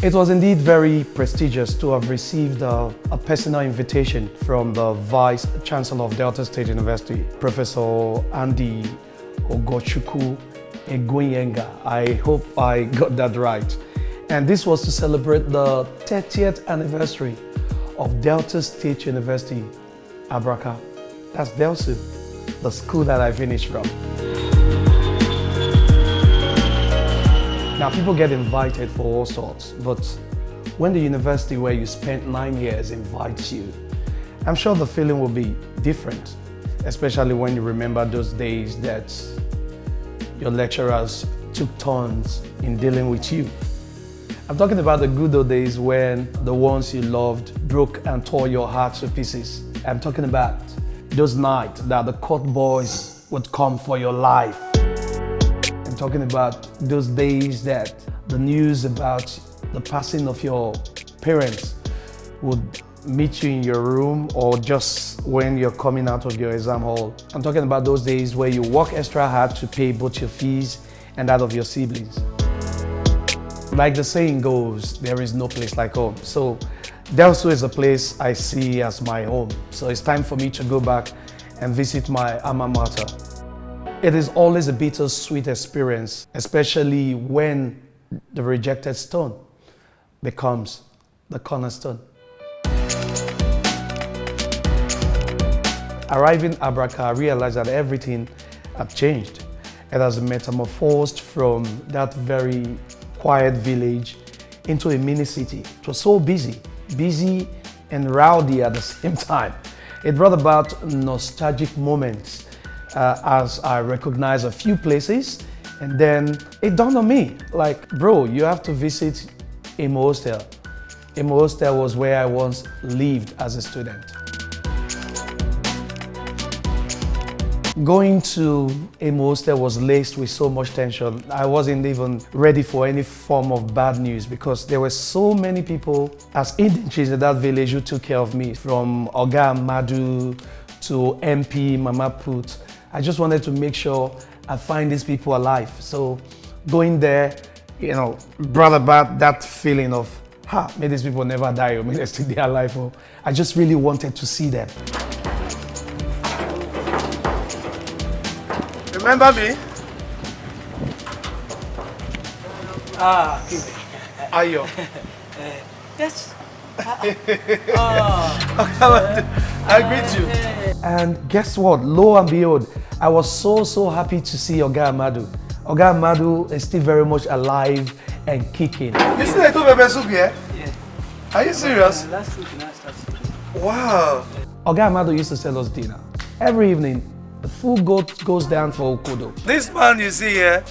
It was indeed very prestigious to have received a personal invitation from the Vice Chancellor of Delta State University, Professor Andy Ogochukwu Egoyenga. I hope I got that right. And this was to celebrate the 30th anniversary of Delta State University, Abraka. That's Delsu, the school that I finished from. Now, people get invited for all sorts, but when the university where you spent 9 years invites you, I'm sure the feeling will be different, especially when you remember those days that your lecturers took turns in dealing with you. I'm talking about the good old days when the ones you loved broke and tore your heart to pieces. I'm talking about those nights that the court boys would come for your life. I'm talking about those days that the news about the passing of your parents would meet you in your room or just when you're coming out of your exam hall. I'm talking about those days where you work extra hard to pay both your fees and that of your siblings. Like the saying goes, there is no place like home. So Delsu is a place I see as my home. So it's time for me to go back and visit my alma mater. It is always a bittersweet experience, especially when the rejected stone becomes the cornerstone. Arriving at Abraka, I realized that everything had changed. It has metamorphosed from that very quiet village into a mini city. It was so busy and rowdy at the same time. It brought about nostalgic moments as I recognized a few places, and then it dawned on me, like, bro, you have to visit Imo Hostel. Imo Hostel was where I once lived as a student. Going to Imo Hostel was laced with so much tension. I wasn't even ready for any form of bad news because there were so many people as indigenous in that village who took care of me, from Oga Madu to MP Mama Put. I just wanted to make sure I find these people alive. So going there, brought about that feeling of, may these people never die, or may they still be alive. Or I just really wanted to see them. Remember me? Ayo. Yes. I greet you. And guess what? Lo and behold, I was so happy to see Oga Amadu. Oga Amadu is still very much alive and kicking. You see the two pepper soup here? Yeah. Are you serious? Last week, Wow. Oga Amadu used to sell us dinner. Every evening, the full goat goes down for Okodo. This man you see here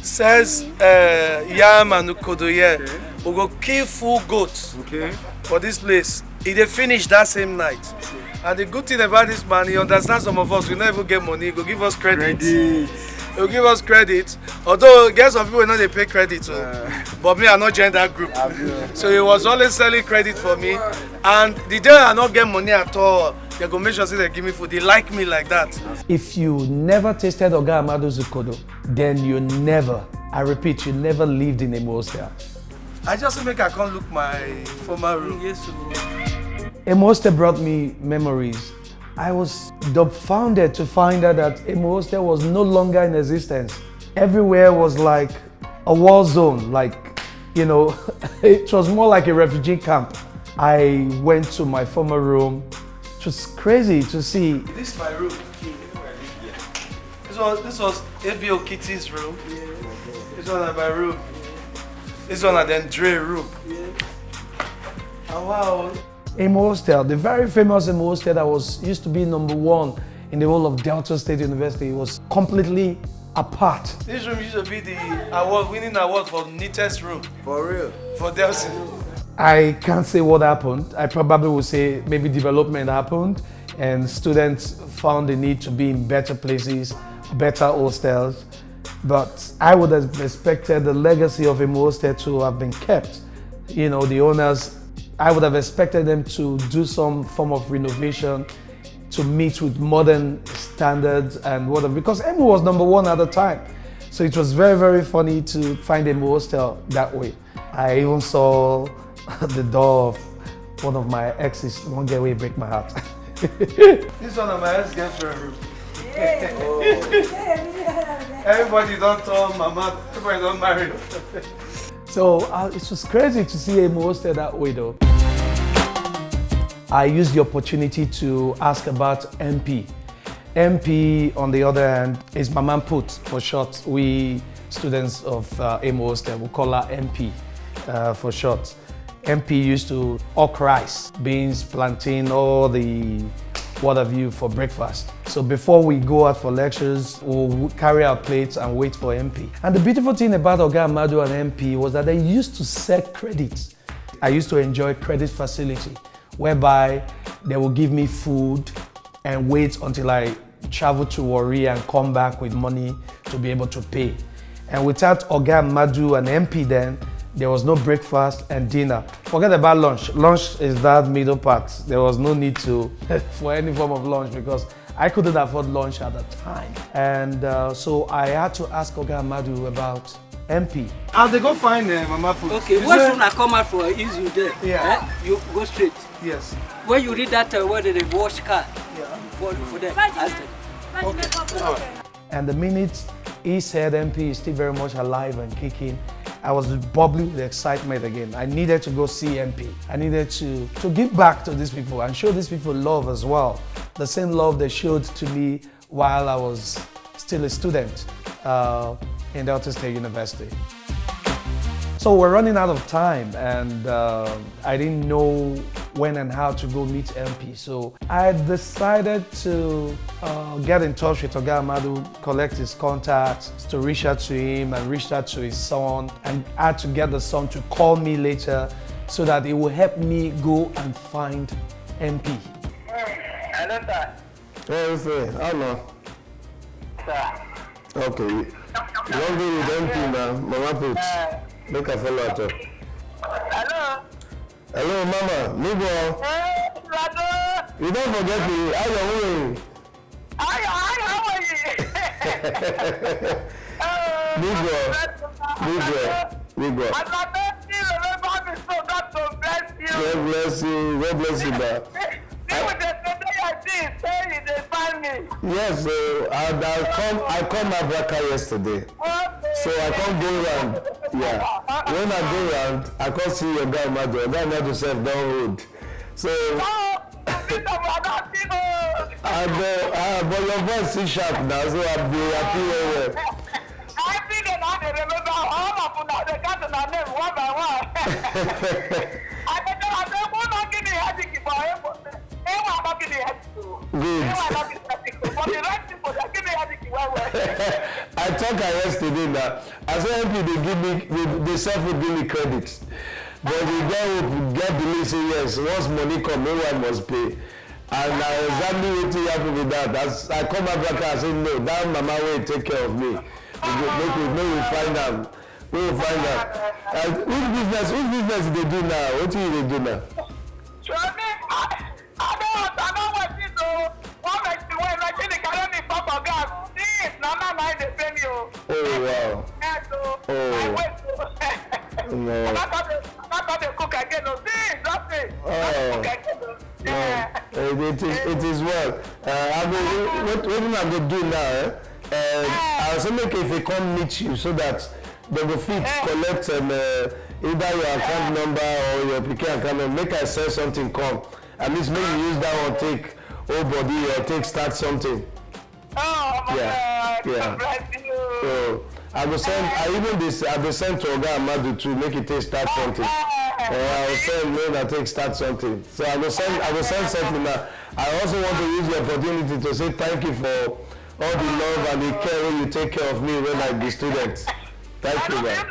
says yam and Okodo here. Okay. We go kill full goats for this place. He dey finish that same night. And the good thing about this man, he understands some of us, we never get money, he go give us credit. He will give us credit. Although, I guess some people know they pay credit. But me, I not join that group. So he was always selling credit for me. And the day I not get money at all, they go make sure they give me food. They like me like that. If you never tasted Oga Amadu's Okodo, then you never, I repeat, you never lived in Imo Hostel. I just make I can't look my former room. Yes, Imo Hostel brought me memories. I was dumbfounded to find out that Imo Hostel was no longer in existence. Everywhere was like a war zone, like, it was more like a refugee camp. I went to my former room. It was crazy to see. This is my room. This was ABO Kitty's room. This one is my room. This one is then Dre room. Oh, wow. Imo Hostel, the very famous Imo Hostel that used to be #1 in the whole of Delta State University, was completely apart. This room used to be the winning award for neatest room. For real? For Delsu. I can't say what happened. I probably would say maybe development happened and students found the need to be in better places, better hostels. But I would have expected the legacy of Imo Hostel to have been kept. The owners, I would have expected them to do some form of renovation to meet with modern standards and whatever, because Imo was #1 at the time. So it was very, very funny to find Imo Hostel that way. I even saw the door of one of my exes. One girl will break my heart. This one of my ex-girlfriend. Everybody don't tell mama, everybody don't marry. So it was crazy to see him hosted that way though. I used the opportunity to ask about MP. MP, on the other hand, is Mama Put for short. We students of AIMO hostel, we call her MP for short. MP used to okra rice, beans, plantain, all the what have you for breakfast. So before we go out for lectures, we'll carry our plates and wait for MP. And the beautiful thing about Oga Amadu and MP was that they used to set credits. I used to enjoy credit facility, whereby they will give me food and wait until I travel to Warri and come back with money to be able to pay. And without Oga Amadu and MP then, there was no breakfast and dinner. Forget about lunch. Lunch is that middle part. There was no need to for any form of lunch because I couldn't afford lunch at the time. And so I had to ask Oga Amadu about MP. How they go find Mama Put? Okay, what's when I come out for is you there? Yeah. You go straight. Yes. When you read that where they wash car, for them, ask them. Okay. All right. And the minute he said MP is still very much alive and kicking, I was bubbling with excitement again. I needed to go see MP. I needed to give back to these people and show these people love as well. The same love they showed to me while I was still a student in Delta State University. So we're running out of time and I didn't know when and how to go meet MP. So I decided to get in touch with Oga Amadu, collect his contacts, to reach out to him and reach out to his son, and I had to get the son to call me later so that it will help me go and find MP. Hello, sir. Hey, sir. Hello. Sir. Okay. You don't go with MP now, Mama Put. Make a follow up. Hello. Hello, Mama. Nibo. Hey, brother. You don't forget me. How you doing? How are you? Nibo. I'm not still remember me, so God to bless you. God bless you. God bless you, ba. Yes, so I come Abraka yesterday. So I can't go round. Yeah. When I go round, I can't see your guy Amadu. Your guy Amadu self down road. So but your voice is sharp now, so I'll be happy well. I think I remember all of them, they got the name one by one. I don't want to give me a headache for him. They were not giving me a headache. For the right people, they give me a headache. I talked yesterday that I said MP they give me they self will give me credit. But the guy will get the list say yes, once money come, no one must pay. And exactly what happened with that. As I come back and I say no, that mama will take care of me. We find out. We will find out. Which business they do now? What do they do now? I don't want to do. What makes the way like the carry pop of gas? This Nana mind the pay me. Oh wow. Oh. No. I'm not going to cook again. No, this nothing. Yeah. It is well. What am I going to do now? I'll say make if they come meet you so that they will fit collect either your account number or your PK account number. Make I sell something come. At least maybe use that one take whole body or take start something. Oh my God. Yeah. So I will send I will send to Oga Amadu to make it take start something. I will send mail that take start something. So I will send something now. I also want to use the opportunity to say thank you for all the love and the care when you take care of me when I be student. Thank you, man.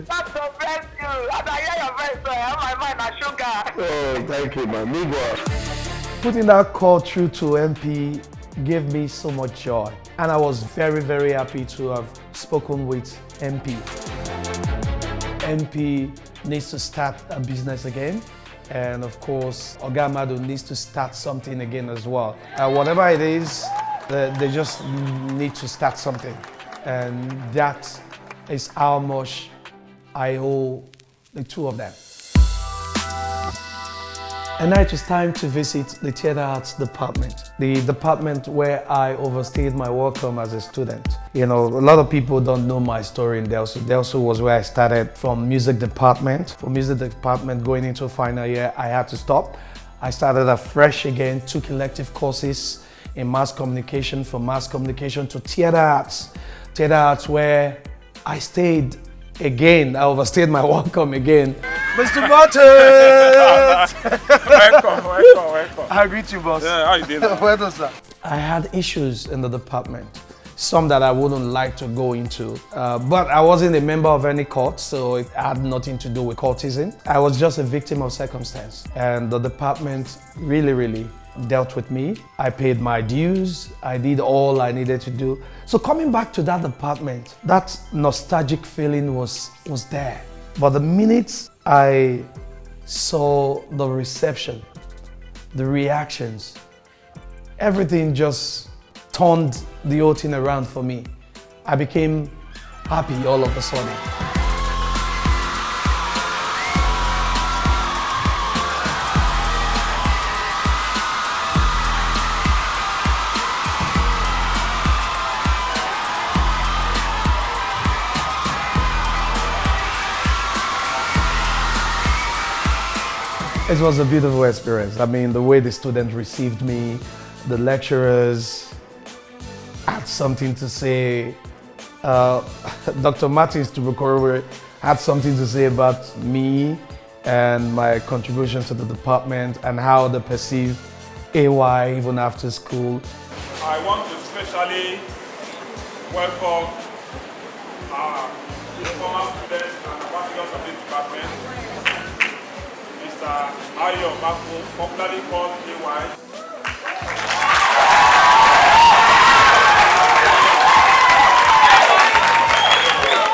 That's so bless you. As I hear your voice, I have my mind on sugar. Oh, thank you, man. Migo. Putting that call through to MP gave me so much joy. And I was very, very happy to have spoken with MP. MP needs to start a business again. And of course, Oga Amadu needs to start something again as well. Whatever it is, they just need to start something. And that is how much I owe the two of them. And now it was time to visit the theatre arts department, the department where I overstayed my welcome as a student. You know, a lot of people don't know my story in Delsu. Delsu was where I started from music department. For music department going into final year, I had to stop. I started afresh again, took elective courses in mass communication, from mass communication to theatre arts. Theatre arts where I stayed again, I overstayed my welcome again. Mr. Martin! welcome. I greet you, boss. Yeah, how you doing? Well done, sir. I had issues in the department, some that I wouldn't like to go into, but I wasn't a member of any court, so it had nothing to do with courtesan. I was just a victim of circumstance, and the department really dealt with me. I paid my dues, I did all I needed to do. So coming back to that department, that nostalgic feeling was there. But the minute I saw the reception, the reactions, everything just turned the whole thing around for me. I became happy all of a sudden. It was a beautiful experience. I mean, the way the students received me, the lecturers had something to say. Dr. Martins Tubukorowe had something to say about me and my contribution to the department and how they perceive AY even after school. I want to especially welcome our former students and ambassadors of this department. Mr. Ayo Maku, popularly called AY.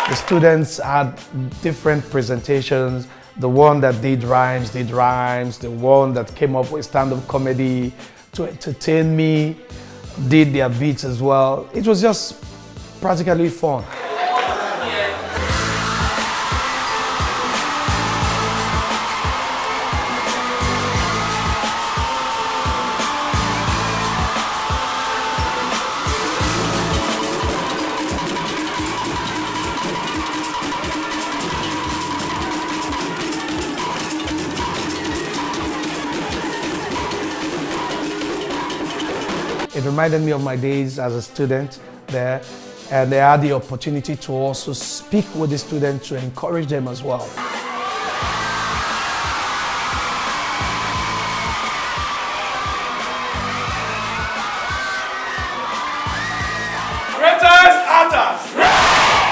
The students had different presentations. The one that did rhymes, the one that came up with stand-up comedy to entertain me, did their beats as well. It was just practically fun. It reminded me of my days as a student there, and I had the opportunity to also speak with the students to encourage them as well. Greatest artists!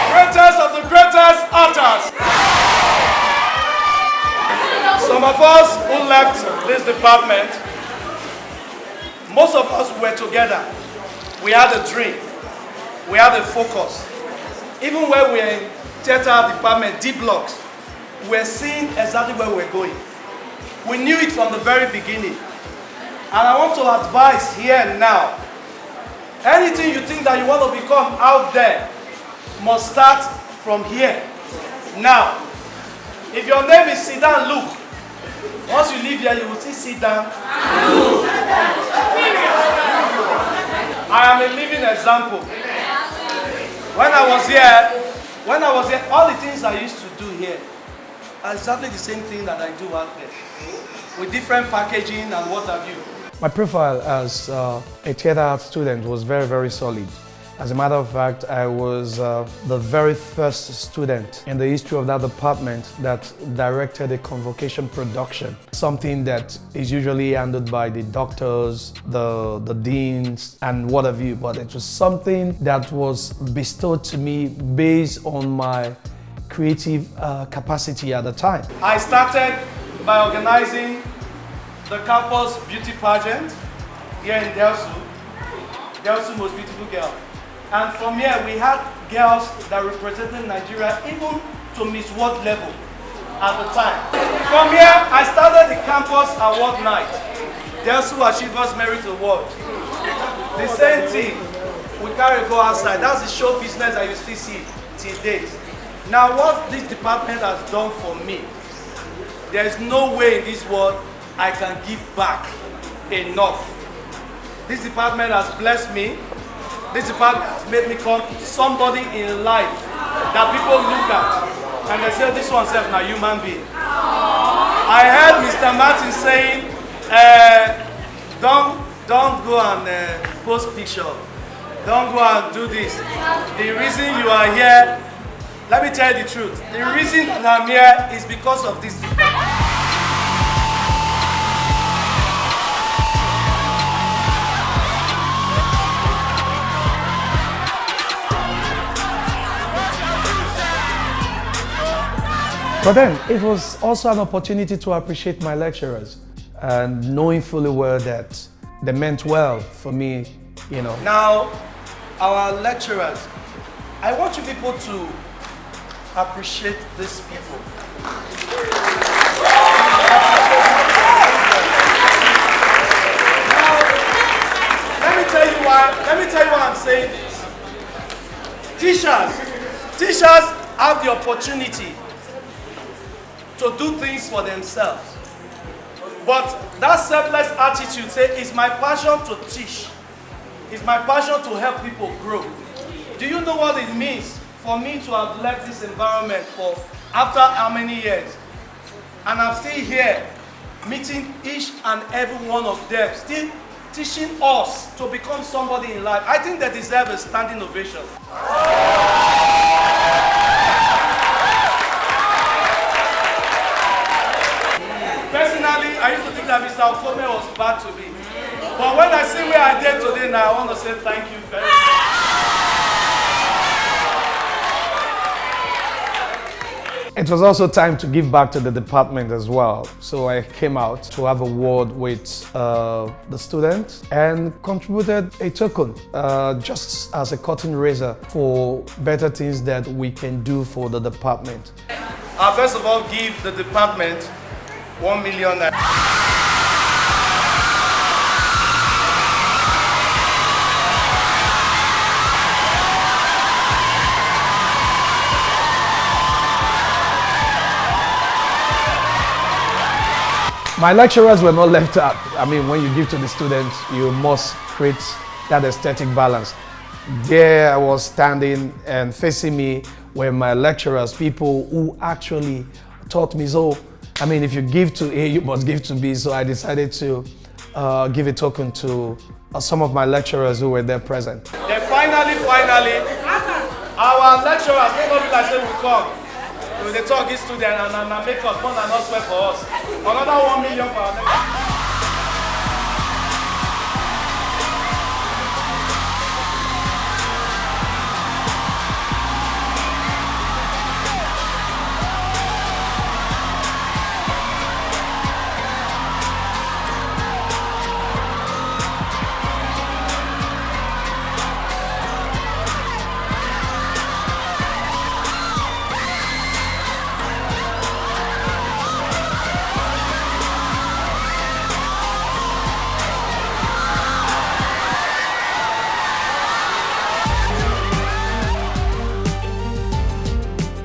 Greatest of the greatest artists! Some of us who left this department, most of us were together. We had a dream. We had a focus. Even when we were in theater department, D blocks, we were seeing exactly where we were going. We knew it from the very beginning. And I want to advise here and now, anything you think that you want to become out there must start from here. Now, if your name is Sit Down Luke, once you leave here, you will see Sit Down. I am a living example. When I was here, all the things I used to do here are exactly the same thing that I do out there, with different packaging and what have you. My profile as a theatre arts student was very solid. As a matter of fact, I was the very first student in the history of that department that directed a convocation production, something that is usually handled by the doctors, the deans, and what have you, but it was something that was bestowed to me based on my creative capacity at the time. I started by organizing the campus beauty pageant here in Delsu, Delsu Most Beautiful Girl. And from here, we had girls that represented Nigeria even to Miss World level at the time. From here, I started the campus award night, Delsu Achievers Merit Award. The same thing, we carry go outside. That's the show business that you still see till date. Now, what this department has done for me, there is no way in this world I can give back enough. This department has blessed me. This department has made me come somebody in life that people look at and they say, this one's now human being. I heard Mr. Martin saying, don't go and post picture. Don't go and do this. The reason you are here, let me tell you the truth. The reason that I'm here is because of this. But then it was also an opportunity to appreciate my lecturers and knowing fully well that they meant well for me, you know. Now, our lecturers, I want you people to appreciate these people. Now, let me tell you why I'm saying this. Teachers have the opportunity to do things for themselves. But that selfless attitude says, it's my passion to teach. It's my passion to help people grow. Do you know what it means for me to have left this environment for after how many years? And I'm still here, meeting each and every one of them, still teaching us to become somebody in life. I think they deserve a standing ovation. Personally, I used to think that Mr. Okome was bad to me. But when I see where I did today now, I want to say thank you very much. It was also time to give back to the department as well. So I came out to have a word with the students and contributed a token just as a cutting razor for better things that we can do for the department. I'll first of all give the department 1 million naira. My lecturers were not left out. I mean, when you give to the students, you must create that aesthetic balance. There I was standing and facing me were my lecturers, people who actually taught me, so, I mean, if you give to A, you must give to B. So I decided to give a token to some of my lecturers who were there present. Then finally, our lecturers, nobody like say will come. They talk this student and make us more than us well for us. Another 1 million for our lecturers.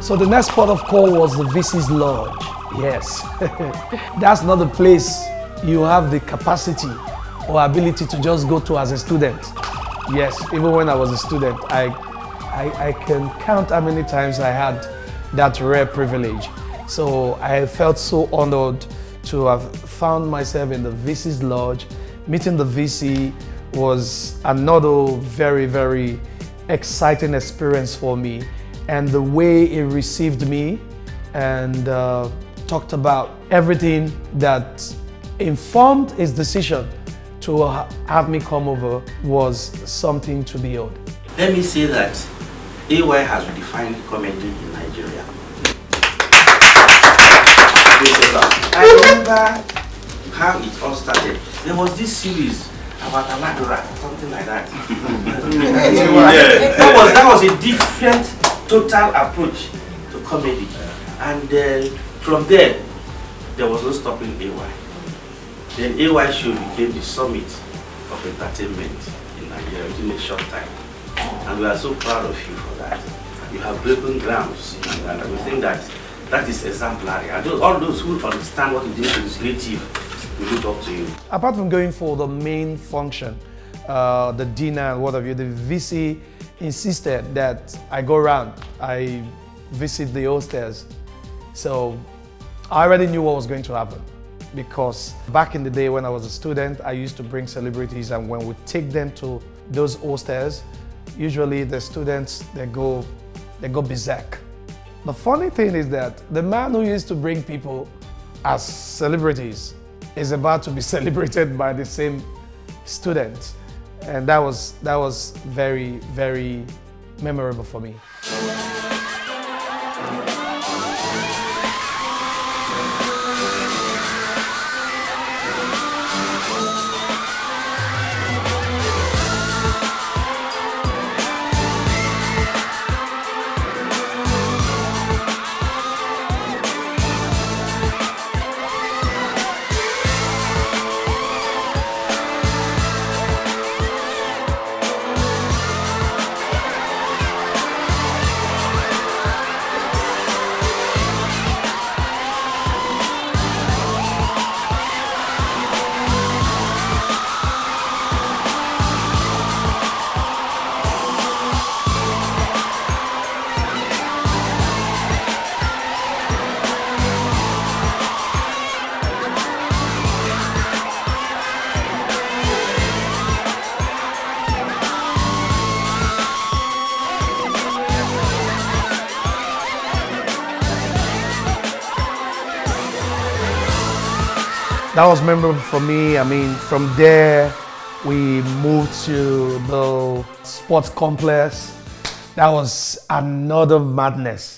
So the next port of call was the VC's Lodge. Yes, that's not the place you have the capacity or ability to just go to as a student. Yes, even when I was a student, I can count how many times I had that rare privilege. So I felt so honored to have found myself in the VC's Lodge. Meeting the VC was another very, very exciting experience for me. And the way he received me and talked about everything that informed his decision to have me come over was something to behold. Let me say that AY has redefined comedy in Nigeria. I remember how it all started. There was this series about Aladora, something like that. That was a different total approach to comedy, and from there was no stopping AY. Then AY show became the summit of entertainment in Nigeria within a short time, and we are so proud of you for that. you have broken grounds, and we think that that is exemplary. And all those who understand what it is to be creative, we look up to you. Apart from going for the main function, the dinner and what have you, the VC insisted that I go around, I visit the hostels. So I already knew what was going to happen, because back in the day when I was a student, I used to bring celebrities, and when we take them to those hostels, usually the students, they go berserk. The funny thing is that the man who used to bring people as celebrities is about to be celebrated by the same students. And that was very, very memorable for me. That was memorable for me. I mean, from there, we moved to the sports complex. That was another madness.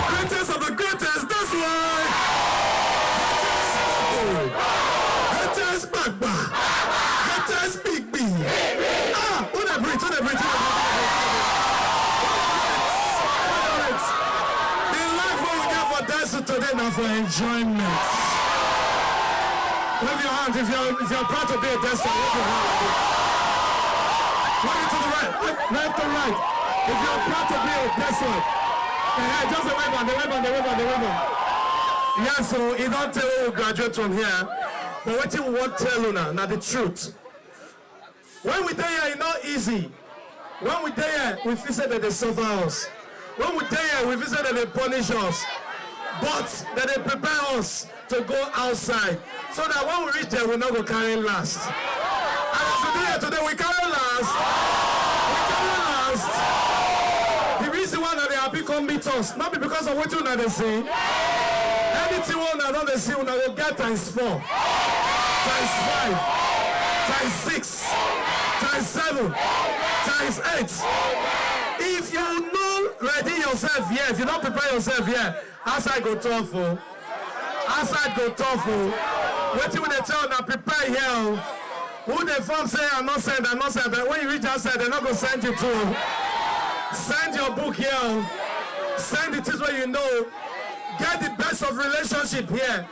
Greatest of the greatest, that's why. Greatest Bagba. Greatest Big B. Who they bring? The life what we get for Delsu today now for enjoyment. Wave your hands if you're proud to be a Delsu. Wave your hand. Wave it to the right, left to right. If you're proud to be a Delsu. Just a wave on the wave. Yeah, so you don't tell who graduate from here, but what you want to tell you now the truth. When we there, it's not easy. When we there, we visit that they suffer us. When we there, we visit that they punish us. But that they prepare us to go outside, so that when we reach there, we're not going to carry last. And today we carry last. The reason why they are become meet us, not because of what you know they see. Anything one that they see, we will get times 4, times 5, times 6, times 7, times 8. If you not ready yourself yet, if you don't prepare yourself yet, outside go tough. Outside go tough. Waiting when they tell now prepare here. Who they form say I'm not send, but when you reach outside, they're not gonna send you to. Send your book here. Send the things where you know. Get the best of relationship here.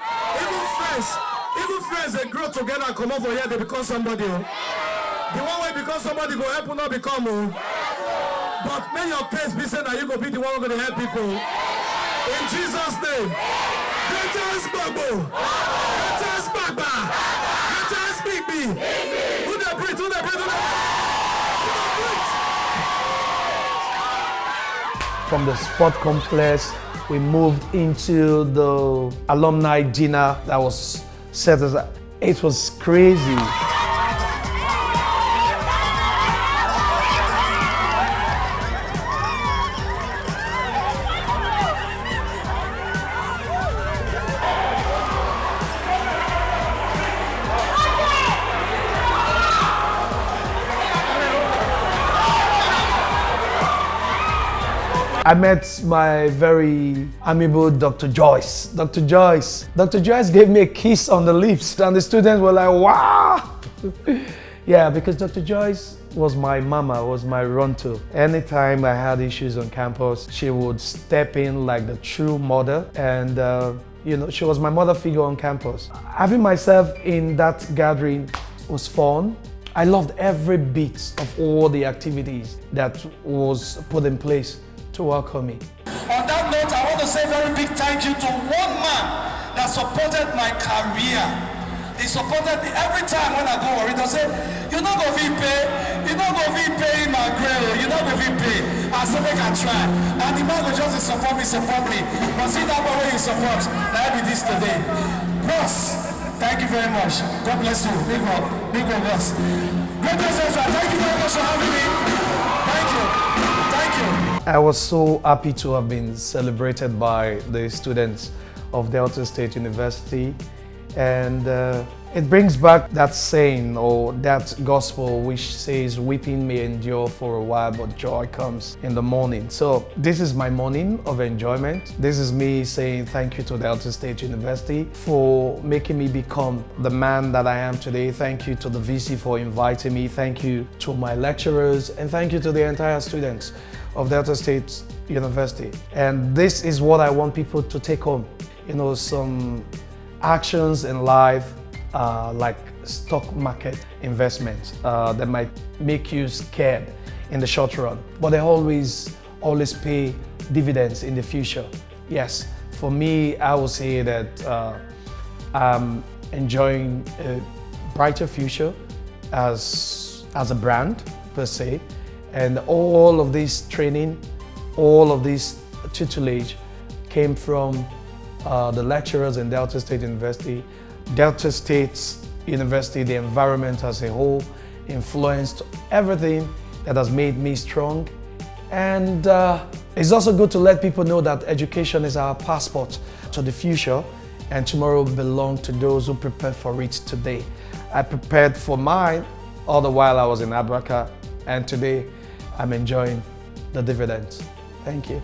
Even friends, they grow together and come over here, they become somebody. The one way become somebody go help will not become. But may your case be said that you go be the one who going to help people. In Jesus' name. Greatest Bagbo. Greatest Bagba. Greatest Big B. Who they breathe? From the sport complex, we moved into the alumni dinner that was set It was crazy. I met my very amiable Dr. Joyce. Dr. Joyce gave me a kiss on the lips and the students were like, wow! Yeah, because Dr. Joyce was my mama, was my run-to. Anytime I had issues on campus, she would step in like the true mother and you know, she was my mother figure on campus. Having myself in that gathering was fun. I loved every bit of all the activities that was put in place to welcome me. On that note, I want to say a very big thank you to one man that supported my career. He supported me every time when I go worried. He say, "You're not going to pay. You're not going to pay my grade. You're not going to pay." I said, "Make I try." And the man will just support me. But see that way you support. Now I be this today. Boss, thank you very much. God bless you. Big one, boss. Great Ezra, thank you very much for having me. Thank you. I was so happy to have been celebrated by the students of Delsu State University, and it brings back that saying or that gospel which says weeping may endure for a while but joy comes in the morning. So this is my morning of enjoyment. This is me saying thank you to Delsu State University for making me become the man that I am today. Thank you to the VC for inviting me. Thank you to my lecturers, and thank you to the entire students of Delsu State University. And this is what I want people to take home. You know, some actions in life like stock market investments that might make you scared in the short run, but they always pay dividends in the future. Yes, for me, I would say that I'm enjoying a brighter future as a brand per se. And all of this training, all of this tutelage came from the lecturers in Delsu State University. Delsu State University, the environment as a whole, influenced everything that has made me strong. And it's also good to let people know that education is our passport to the future, and tomorrow belongs to those who prepare for it today. I prepared for mine all the while I was in Abraka, and today I'm enjoying the dividends. Thank you.